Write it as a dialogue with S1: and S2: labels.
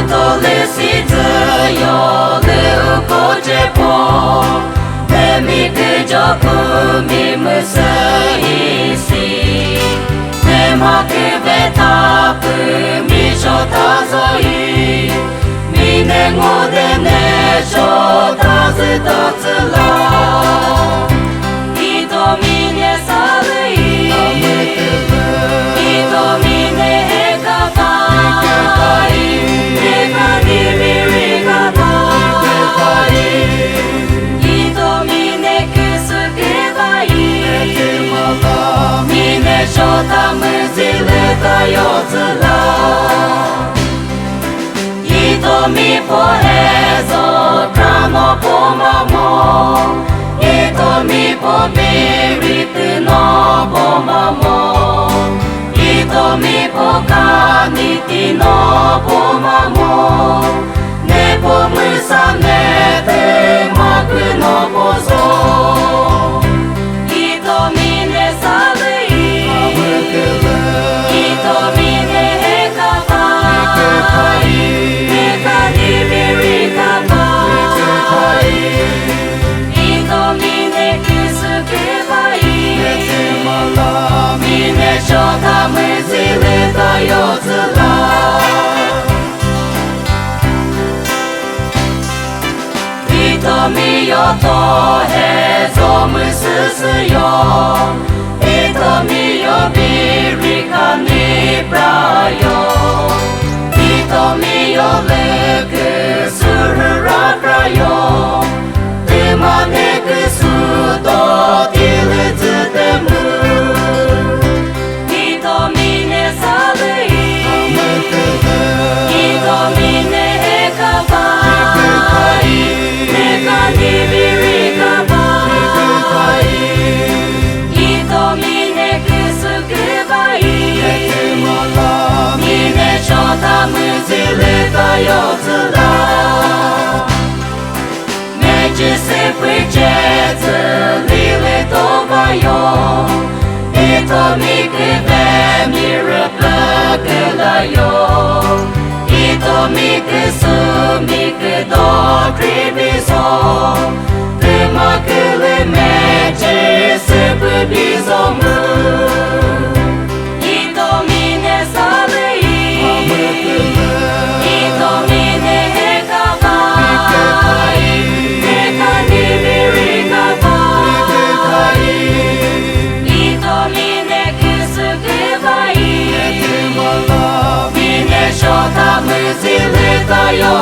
S1: tulisi yolu kocepo Demi kejokumi musaisi Nemaki vetapu mishotazoi Minengo de nesho tazutotsula Itomine salui Itomine hekapai Hekani virikapai Itomine kusukebai Mine shota muzileta yotsula Itomi poezo prano pomamo Itomi po meritu no pomamo Itomi po kaniti no pomamo Nepo musanete maku no pozo Itomi ne salui Itomi ne hekapai Hekani virikapai Itomi ne kusukebai Mine shota muzileta yotsula Itomi yo tohezo mususu yo Itomi yo virikani prayo Itomi yo leku surura prayo Tumane kusudo tilitsutemu Itomi ne salui Itomi ne hekapai Hekani virikapai Itomi ne kusukebai Mine shota muzileta yotsula Meijise puijetsu lile tobayo Itomi kuve mirapakulayo Itomi kusumi kudo kribizo Tumakule meji supu bizomu Itomi ne salui Itomi ne hekapai Hekani virikapai Itomi ne kusukebai Mine shota muzileta yo